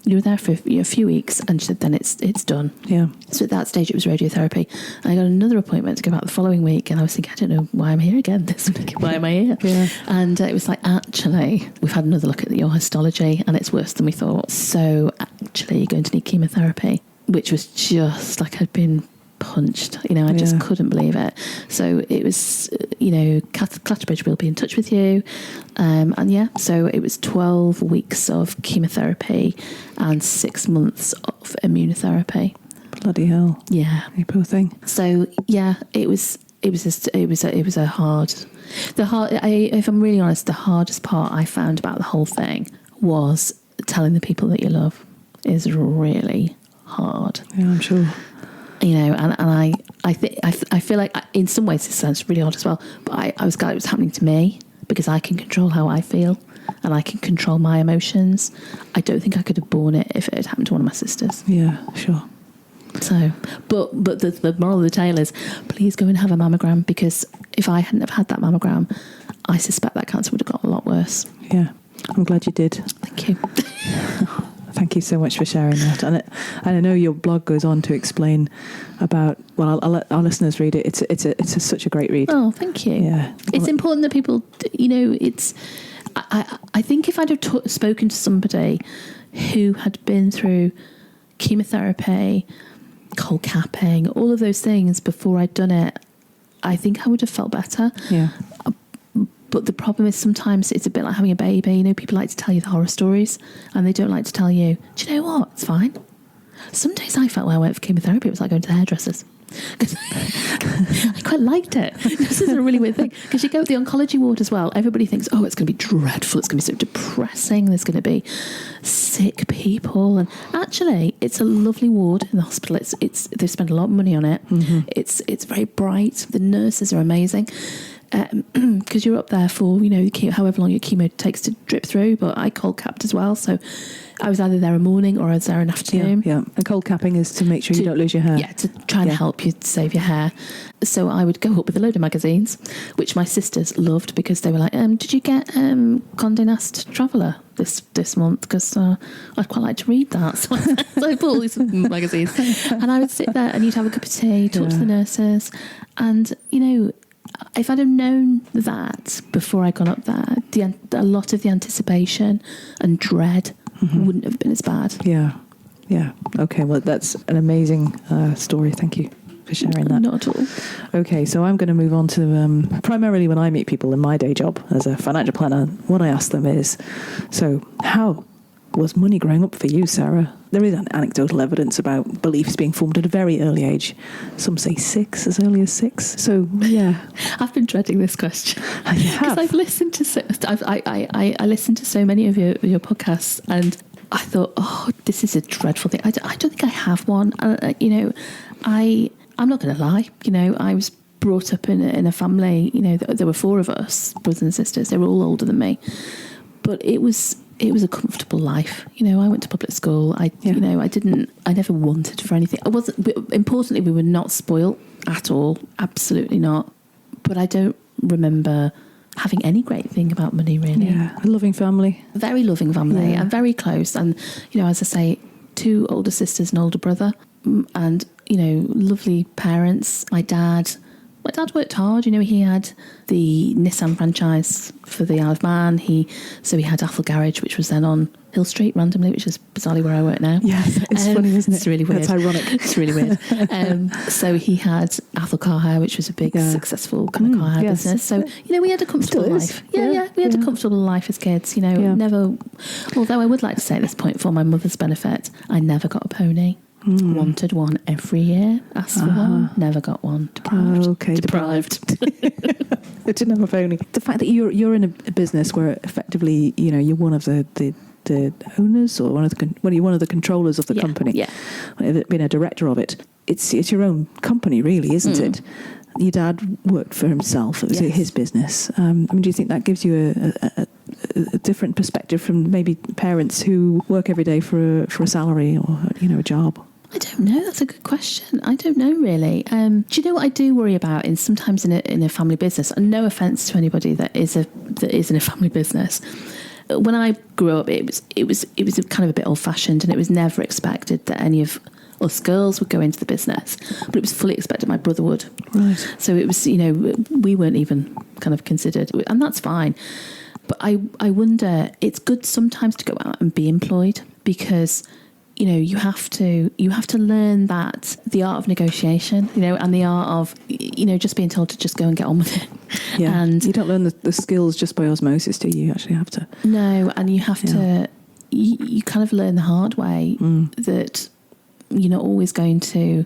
S1: you were there for a few weeks, and she said, then it's done.
S3: Yeah.
S1: So at that stage it was radiotherapy. And I got another appointment to go back the following week, and I was thinking, I don't know why I'm here again this week. Why am I here?
S3: Yeah.
S1: And it was like, actually, we've had another look at your histology, and it's worse than we thought. So actually, you're going to need chemotherapy, which was just like I'd been punched. I just couldn't believe it. So it was, Clatterbridge will be in touch with you. So it was 12 weeks of chemotherapy and 6 months of immunotherapy.
S3: Bloody hell.
S1: Yeah.
S3: You poor thing.
S1: So yeah, it was a hard, if I'm really honest, the hardest part I found about the whole thing was telling the people that you love is really hard.
S3: Yeah, I'm sure.
S1: And I feel like in some ways this sounds really odd as well, but I was glad it was happening to me because I can control how I feel and I can control my emotions. I don't think I could have borne it if it had happened to one of my sisters.
S3: Yeah, sure.
S1: So, but the moral of the tale is, please go and have a mammogram, because if I hadn't have had that mammogram, I suspect that cancer would have got a lot worse.
S3: Yeah, I'm glad you did.
S1: Thank you.
S3: Thank you so much for sharing that. And I know your blog goes on to explain about, well, I'll let our listeners read it. It's such a great read.
S1: Oh, thank you.
S3: Yeah.
S1: It's important that people, I think if I'd have spoken to somebody who had been through chemotherapy, cold capping, all of those things before I'd done it, I think I would have felt better.
S3: Yeah.
S1: But the problem is sometimes it's a bit like having a baby. People like to tell you the horror stories and they don't like to tell you, do you know what? It's fine. Some days I felt when I went for chemotherapy, it was like going to the hairdressers. I quite liked it. This is a really weird thing, because you go to the oncology ward as well. Everybody thinks, oh, it's going to be dreadful. It's going to be so depressing. There's going to be sick people. And actually, it's a lovely ward in the hospital. They've spent a lot of money on it. Mm-hmm. It's very bright. The nurses are amazing. Because you're up there for, however long your chemo takes to drip through. But I cold capped as well, so I was either there a morning or I was there an afternoon.
S3: Yeah. And cold capping is to make sure you don't lose your hair.
S1: Yeah, to try and help you save your hair. So I would go up with a load of magazines, which my sisters loved, because they were like, did you get Condé Nast Traveller this month? Because I'd quite like to read that. So I bought all these magazines. And I would sit there and you'd have a cup of tea, talk to the nurses. And, if I'd have known that before I got up there, a lot of the anticipation and dread wouldn't have been as bad.
S3: Yeah. Okay, well, that's an amazing story. Thank you for sharing that.
S1: Not at all.
S3: Okay, so I'm going to move on to primarily when I meet people in my day job as a financial planner, what I ask them is, so how was money growing up for you, Sarah? There is anecdotal evidence about beliefs being formed at a very early age. Some say 6, as early as 6. So, yeah.
S1: I've been dreading this question.
S3: Because
S1: I've listened to I listened to so many of your podcasts, and I thought, oh, this is a dreadful thing. I don't think I have one. I'm not going to lie. I was brought up in a family, there were 4 of us, brothers and sisters. They were all older than me. But it was a comfortable life. I went to public school. I never wanted for anything. Importantly, we were not spoilt at all. Absolutely not. But I don't remember having any great thing about money, really.
S3: Yeah, a loving family.
S1: A very loving family, and very close. And, as I say, 2 older sisters and older brother, and, lovely parents. My dad My dad worked hard. He had the Nissan franchise for the Isle of Man. So he had Athol Garage, which was then on Hill Street randomly, which is bizarrely where I work now.
S3: Yes, it's funny, isn't it?
S1: It's really weird.
S3: It's ironic.
S1: It's really weird. So he had Athol Car Hire, which was a big, successful kind of car hire business. So, we had a comfortable life. Yeah, we had a comfortable life as kids, never... Although I would like to say at this point, for my mother's benefit, I never got a pony. Wanted one every year, asked for one, never got one. Deprived.
S3: Okay,
S1: deprived.
S3: I didn't have a pony. The fact that you're in a business where effectively, you're one of the owners or you're one of the controllers of the company.
S1: Yeah.
S3: Being a director of it, it's your own company, really, isn't it? Your dad worked for himself. It was his business. Do you think that gives you a different perspective from maybe parents who work every day for a salary or a job?
S1: I don't know. That's a good question. I don't know, really. Do you know what I do worry about? Is sometimes in a family business, and no offence to anybody that is in a family business. When I grew up, it was kind of a bit old fashioned, and it was never expected that any of us girls would go into the business, but it was fully expected my brother would.
S3: Right.
S1: So it was, we weren't even kind of considered, and that's fine. But I wonder, it's good sometimes to go out and be employed, because you have to learn that the art of negotiation, and the art of just being told to just go and get on with it.
S3: Yeah.
S1: And
S3: you don't learn the skills just by osmosis, do you? You actually have to.
S1: No, and you have to. You kind of learn the hard way that you're not always going to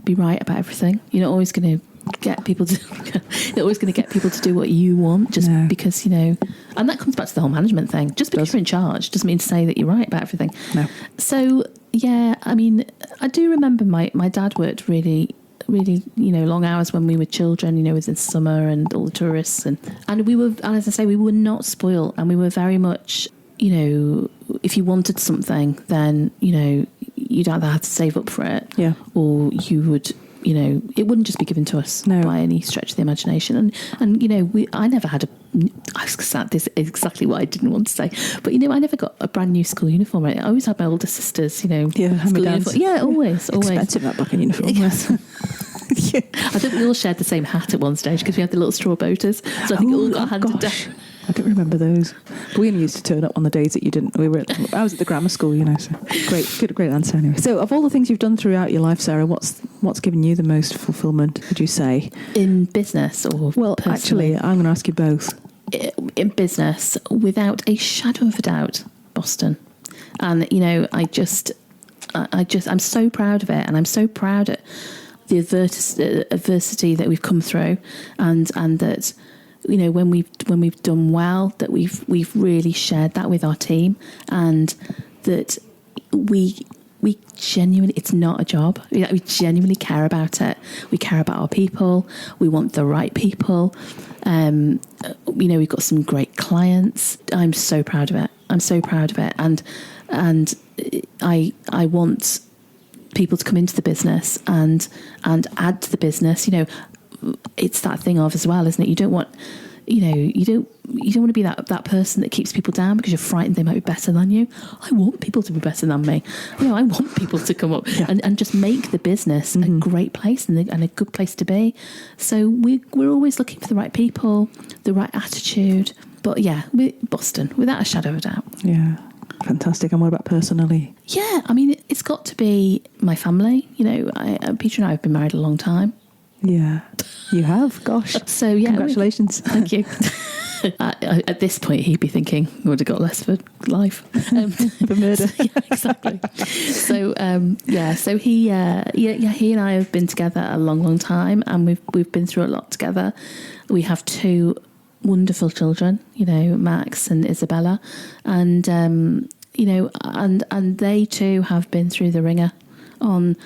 S1: be right about everything. You're not always going to get people to do what you want just because and that comes back to the whole management thing. Just because you're in charge doesn't mean to say that you're right about everything.
S3: No.
S1: So I do remember my dad worked really long hours when we were children, with the summer and all the tourists, and we were, and as I say, we were not spoiled, and we were very much, if you wanted something, then you'd either have to save up for it, or you would, it wouldn't just be given to us by any stretch of the imagination. And I never had this is exactly what I didn't want to say, but I never got a brand new school uniform. I always had my older sisters, school uniform. Yeah, always.
S3: Expensive, that black uniform.
S1: Yes. I think we all shared the same hat at one stage because we had the little straw boaters. So I think it all got handed down.
S3: I don't remember those. But we only used to turn up on the days that you didn't. I was at the grammar school, so great answer anyway. So of all the things you've done throughout your life, Sarah, what's given you the most fulfilment, would you say?
S1: In business or
S3: Well,
S1: personally?
S3: actually, I'm going to ask you both.
S1: In business, without a shadow of a doubt, Boston. And, I'm so proud of it, and I'm so proud of the adversity that we've come through, and that, when we've done well, that we've really shared that with our team, and that we genuinely, it's not a job. We genuinely care about it. We care about our people. We want the right people. We've got some great clients. I'm so proud of it. And I want people to come into the business and add to the business. It's that thing of as well, isn't it? You don't want to be that person that keeps people down because you're frightened they might be better than you. I want people to be better than me. I want people to come up and just make the business a great place and a good place to be. So we're always looking for the right people, the right attitude. But Boston, without a shadow of a doubt.
S3: Yeah. Fantastic. And what about personally?
S1: Yeah, it's got to be my family. Peter and I have been married a long time.
S3: Yeah, you have. Gosh.
S1: So yeah,
S3: congratulations.
S1: Thank you. At this point, he'd be thinking, "I would have got less for life,
S3: for murder."
S1: So, yeah, exactly. So so he and I have been together a long time, and we've been through a lot together. We have two wonderful children, Max and Isabella, and and they too have been through the ringer on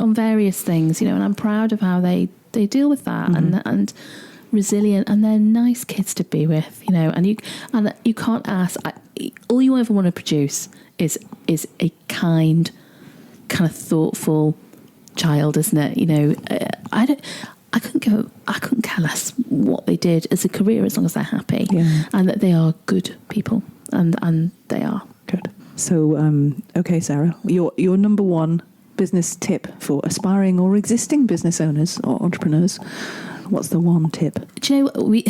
S1: various things, and I'm proud of how they deal with that, and resilient, and they're nice kids to be with, and you can't ask. All you ever want to produce is a kind of thoughtful child, isn't it? I couldn't care less what they did as a career as long as they're happy, and that they are good people, and they are
S3: good. So okay, Sarah, your number one business tip for aspiring or existing business owners or entrepreneurs? What's the one tip?
S1: Do you know, we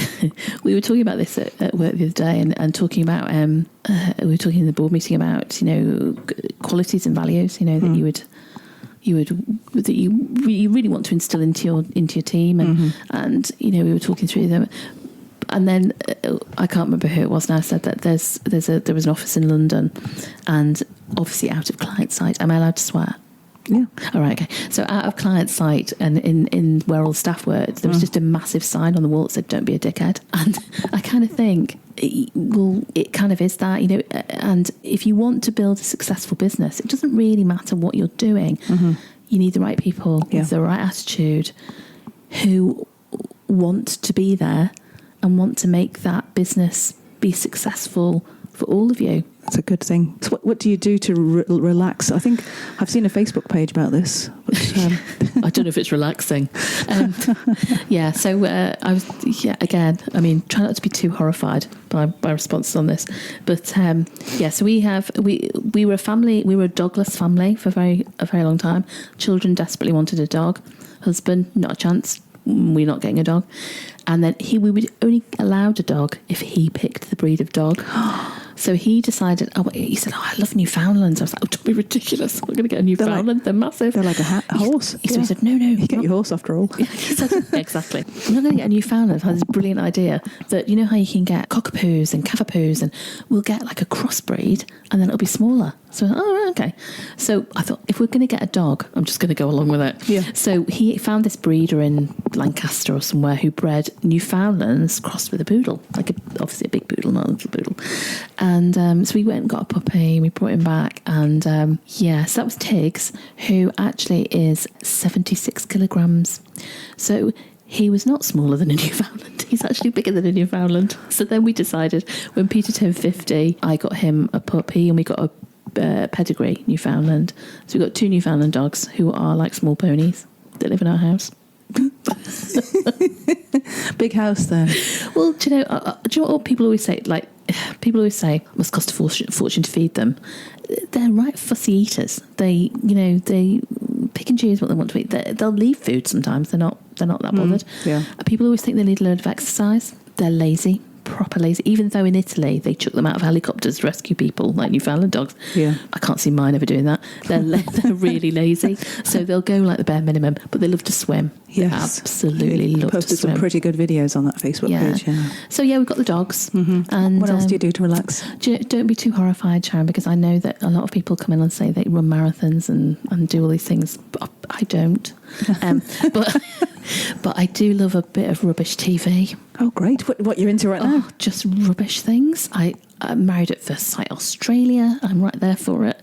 S1: were talking about this at work the other day, and talking about we were talking in the board meeting about, you know, qualities and values, you know, that you really want to instill into your team, and you know, we were talking through them. And then I can't remember who it was now said that there was an office in London, and obviously out of client sight. Am I allowed to swear?
S3: Yeah.
S1: All right. Okay. So out of client sight, and in where all the staff worked, there was just a massive sign on the wall that said, "Don't be a dickhead." And I kind of think, well, it kind of is that, you know. And if you want to build a successful business, it doesn't really matter what you're doing. You need the right people with the right attitude, who want to be there and want to make that business be successful for all of you.
S3: That's a good thing. So what do you do to relax? I think I've seen a Facebook page about this. Which,
S1: I don't know if it's relaxing. Yeah, so I was, again, I mean, try not to be too horrified by responses on this. But so we were a family, we were a dogless family for a very long time. Children desperately wanted a dog. Husband, not a chance. We're not getting a dog. And then we would only allowed a dog if he picked the breed of dog. So he decided, he said, I love Newfoundlands. I was like, don't be ridiculous. We're going to get a Newfoundland. They're massive.
S3: They're like a horse.
S1: So he said, no.
S3: You get your horse after all.
S1: He said, exactly. We're not going to get a Newfoundland. I had this brilliant idea that, you know how you can get cockapoos and cavapoos, and we'll get like a crossbreed, and then it'll be smaller. So, okay. So I thought, if we're going to get a dog, I'm just going to go along with it. Yeah. So he found this breeder in Lancaster or somewhere who bred Newfoundlands crossed with a poodle, like obviously a big poodle, not a little poodle. And so we went and got a puppy, we brought him back, and so that was Tiggs, who actually is 76 kilograms. So he was not smaller than a Newfoundland. He's actually bigger than a Newfoundland. So then we decided, when Peter turned 50, I got him a puppy, and we got a pedigree Newfoundland. So we've got 2 Newfoundland dogs who are like small ponies that live in our house.
S3: Big house then.
S1: Well, do you know what people always say? Like, people always say, it must cost a fortune to feed them. They're right fussy eaters. They pick and choose what they want to eat. They'll leave food sometimes. They're not that bothered.
S3: Yeah.
S1: People always think they need a load of exercise. They're lazy. Proper lazy, even though in Italy they chuck them out of helicopters to rescue people like Newfoundland dogs. Yeah, I can't see mine ever doing that. They're really lazy, so they'll go like the bare minimum, but they love to swim.
S3: Yes,
S1: they absolutely love to swim.
S3: Posted some pretty good videos on that Facebook page. Yeah.
S1: So we've got the dogs. And
S3: what else do you do to relax?
S1: Don't be too horrified, Sharon, because I know that a lot of people come in and say they run marathons and do all these things. But I don't. But I do love a bit of rubbish TV.
S3: Oh, great. What you're into right now?
S1: Just rubbish things. I'm Married at First Sight Australia. I'm right there for it.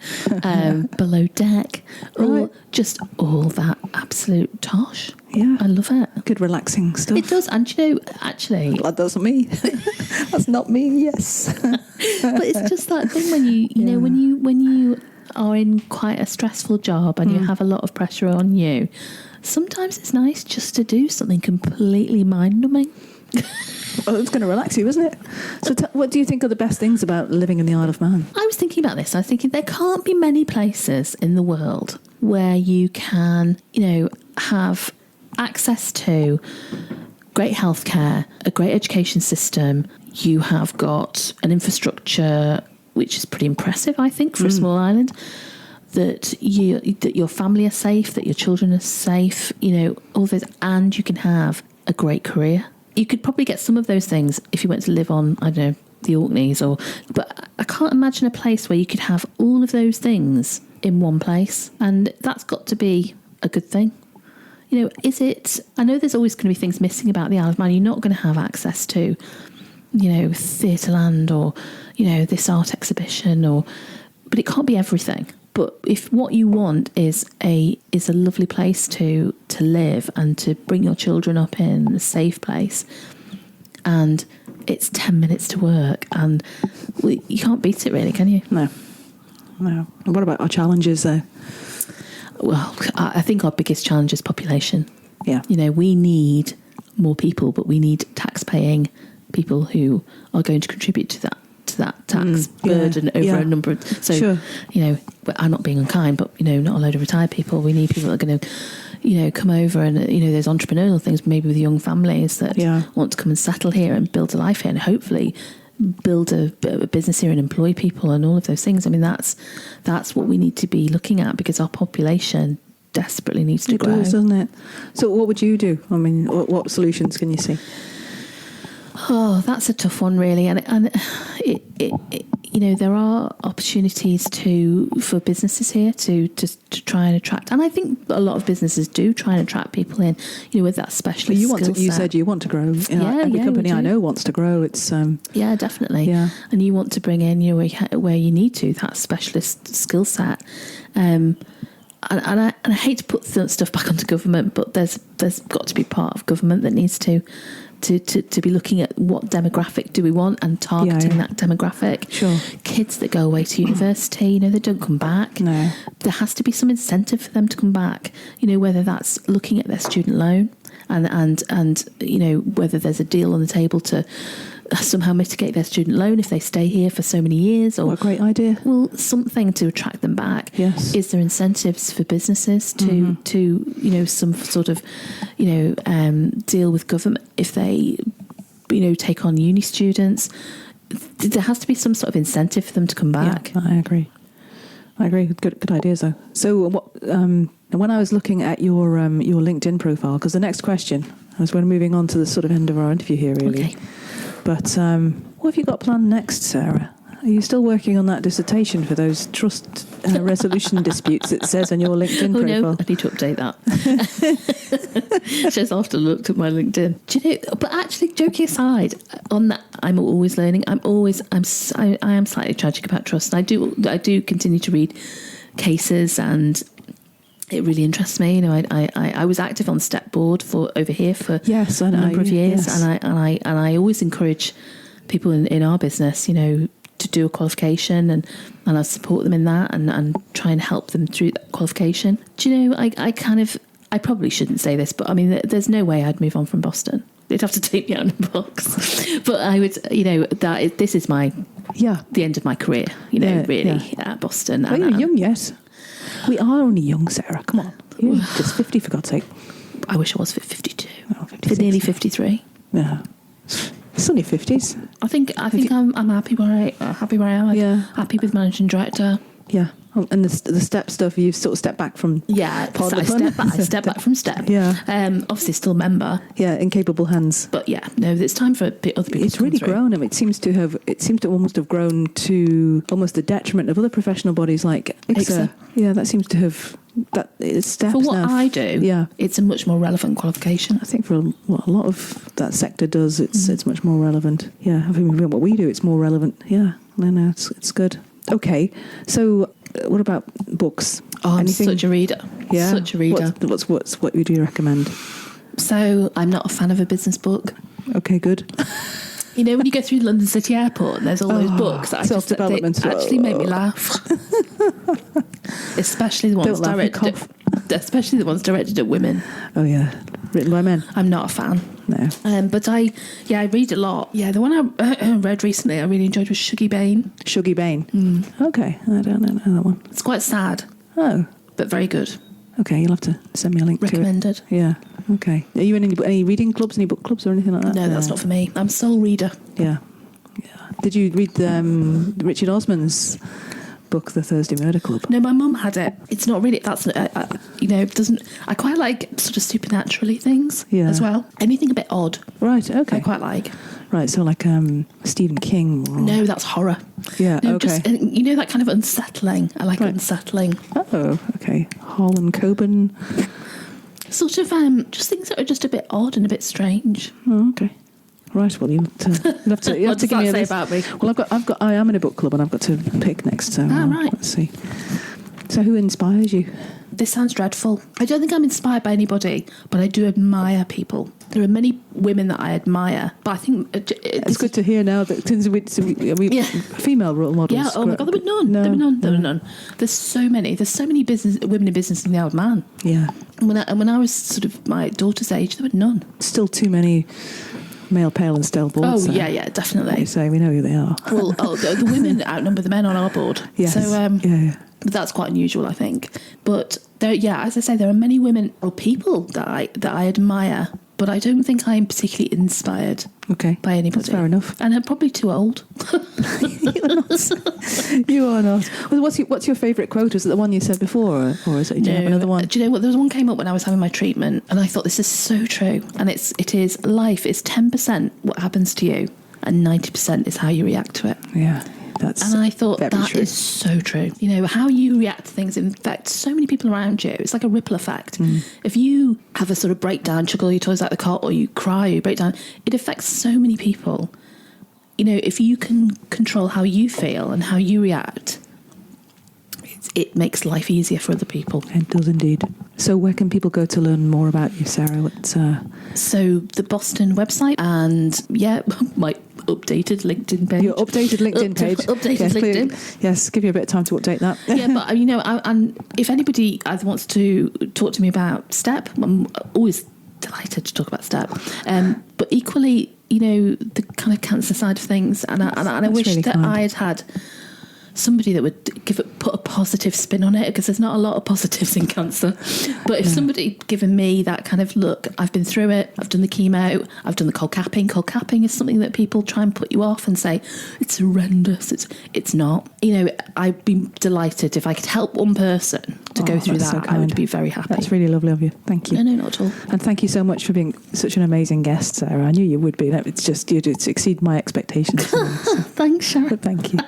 S1: Below Deck. Right. Just all that absolute tosh. Yeah. I love it.
S3: Good relaxing stuff.
S1: It does. And you know, actually...
S3: Well, that's me. That's not me, yes.
S1: But it's just that thing when you know, when you are in quite a stressful job and you have a lot of pressure on you, sometimes it's nice just to do something completely mind-numbing.
S3: Well, it's going to relax you, isn't it? So what do you think are the best things about living in the Isle of Man?
S1: I was thinking about this. I was thinking there can't be many places in the world where you can, have access to great healthcare, a great education system. You have got an infrastructure which is pretty impressive, I think, for a small island. That your family are safe, that your children are safe, all those, and you can have a great career. You could probably get some of those things if you went to live on, I don't know, the Orkneys, but I can't imagine a place where you could have all of those things in one place, and that's got to be a good thing. I know there's always going to be things missing about the Isle of Man. You're not going to have access to, Theatreland or, this art exhibition, but it can't be everything. But if what you want is a lovely place to live and to bring your children up in, a safe place, and it's 10 minutes to work, and you can't beat it really, can you?
S3: No. And what about our challenges though?
S1: Well, I think our biggest challenge is population.
S3: Yeah.
S1: We need more people, but we need tax-paying people who are going to contribute to that tax burden over a number of... So, I'm not being unkind, but, not a load of retired people. We need people that are going to, come over and, there's entrepreneurial things, maybe with young families that want to come and settle here and build a life here and hopefully build a business here and employ people and all of those things. I mean, that's what we need to be looking at because our population desperately needs to grow.
S3: It does, doesn't it? So what would you do? I mean, what solutions can you see?
S1: Oh, that's a tough one, really. And there are opportunities for businesses here to try and attract. And I think a lot of businesses do try and attract people in, with that specialist skill set.
S3: You said you want to grow. Every company I know wants to grow. It's
S1: yeah, definitely. Yeah. And you want to bring in, where you need to, that specialist skill set. And I hate to put stuff back onto government, but there's got to be part of government that needs to be looking at what demographic do we want and targeting that demographic. Sure. Kids that go away to university, they don't come back. No. There has to be some incentive for them to come back, whether that's looking at their student loan and whether there's a deal on the table to somehow mitigate their student loan if they stay here for so many years. Or,
S3: what a great idea.
S1: Well, something to attract them back. Yes. Is there incentives for businesses to some sort of, deal with government if they, take on uni students? There has to be some sort of incentive for them to come back.
S3: Yeah, I agree. Good ideas, though. So when I was looking at your LinkedIn profile, because the next question, as we're moving on to the sort of end of our interview here, really. Okay. But what have you got planned next, Sarah? Are you still working on that dissertation for those trust resolution disputes it says on your LinkedIn profile?
S1: No, I need to update that. Just after I looked at my LinkedIn. Do you know, but actually, joking aside, on that, I'm always learning. I am slightly tragic about trust. I do continue to read cases, and it really interests me. I was active on Step Board over here for a number of years, and I always encourage people in our business, to do a qualification, and I support them in that, and try and help them through that qualification. Do you know, I probably shouldn't say this, but I mean, there's no way I'd move on from Boston. They'd have to take me out of the box. But I would, this is the end of my career, at Boston.
S3: Well, you're young, yes. We are only young, Sarah. Come on. You're just 50, for God's sake.
S1: I wish I was 52. Oh, 56. Nearly 53.
S3: Yeah. It's only 50s.
S1: I think I'm happy where I am. I'm happy with managing director.
S3: Yeah. And the step stuff, you've sort of stepped back from.
S1: Yeah, I step back from step. Yeah. Obviously, still a member.
S3: Yeah, in capable hands.
S1: But yeah, no, it's time for other people.
S3: It's really grown. I mean, it seems to almost have grown to almost the detriment of other professional bodies like ICSA. Yeah, that seems to have. That it's steps
S1: for what
S3: now.
S1: I do. It's a much more relevant qualification.
S3: I think for what a lot of that sector does, it's much more relevant. Yeah, I think what we do, it's more relevant. Yeah, no, it's good. Okay, so what about books?
S1: Oh, I'm such a reader.
S3: Yeah,
S1: such a reader.
S3: What do you recommend?
S1: So I'm not a fan of a business book.
S3: Okay, good.
S1: When you go through London City Airport and there's all those books that they actually make me laugh. Especially the ones directed at women.
S3: Oh yeah, written by men.
S1: I'm not a fan.
S3: No.
S1: But I read a lot. Yeah, the one I read recently I really enjoyed was Shuggie Bain.
S3: Shuggie Bain. Okay, I don't know that one.
S1: It's quite sad.
S3: Oh,
S1: but very good.
S3: Okay, you'll have to send me a link.
S1: Recommended.
S3: To it. Yeah. Okay. Are you in any reading clubs, any book clubs or anything like that?
S1: No, that's not for me. I'm a sole reader.
S3: Yeah. Did you read Richard Osman's book, The Thursday Murder Club?
S1: No, my mum had it. It's not really. That's it doesn't. I quite like sort of supernaturally things as well. Anything a bit odd.
S3: Right. Okay.
S1: I quite like.
S3: Right. So like Stephen King. Or...
S1: No, that's horror.
S3: Yeah.
S1: No,
S3: okay.
S1: Just, that kind of unsettling. I like unsettling.
S3: Oh. Okay. Harlan Coben.
S1: Sort of just things that are just a bit odd and a bit strange.
S3: Oh, okay. Right, well, you have to
S1: what does
S3: give me
S1: that say about me?
S3: Well, I am in a book club and I've got to pick next. So
S1: right.
S3: Let's see. So, who inspires you?
S1: This sounds dreadful. I don't think I'm inspired by anybody, but I do admire people. There are many women that I admire, but I think
S3: it's good to hear now that since we female role models.
S1: Yeah. Oh my God, there were none. There were none. There's so many women in business in the old man.
S3: Yeah.
S1: And when I was sort of my daughter's age, there were none.
S3: Still too many male pale and stale board.
S1: Oh,
S3: so
S1: yeah, definitely.
S3: like you say, we know who they are.
S1: Well, the women outnumber the men on our board.
S3: Yes.
S1: So
S3: yeah.
S1: that's quite unusual, I think. But as I say, there are many women or people that I admire, but I don't think I'm particularly inspired by anybody.
S3: That's fair enough.
S1: And I'm probably too old.
S3: You are not. Well, what's your favourite quote? Is it the one you said before, or is it? Do you have another one?
S1: Do you know what? There was one came up when I was having my treatment, and I thought this is so true. And it is life is 10% what happens to you, and 90% is how you react to it.
S3: Yeah. And
S1: I thought that
S3: true.
S1: is so true. You know, how you react to things affects so many people around you. It's like a ripple effect. If you have a sort of breakdown, chuck all your toys out the cot, or you cry, or you break down, it affects so many people. You know, if you can control how you feel and how you react, it makes life easier for other people.
S3: It does indeed. So where can people go to learn more about you, Sarah?
S1: So the Boston website and, my updated LinkedIn page.
S3: Your updated LinkedIn page.
S1: Updated LinkedIn.
S3: Yes, give you a bit of time to update that.
S1: Yeah, but, and if anybody either wants to talk to me about STEP, I'm always delighted to talk about STEP. But equally, the kind of cancer side of things, and I wish really that I had somebody that would put a positive spin on it, because there's not a lot of positives in cancer. But if somebody given me that kind of look, I've been through it, I've done the chemo, I've done the cold capping. Cold capping is something that people try and put you off and say it's horrendous. It's not. I'd be delighted if I could help one person to go through that. So I would be very happy.
S3: That's really lovely of you. Thank you.
S1: No, not at all.
S3: And thank you so much for being such an amazing guest, Sarah. I knew you would be. It's just you exceed my expectations. So.
S1: Thanks, Sharon.
S3: Thank you.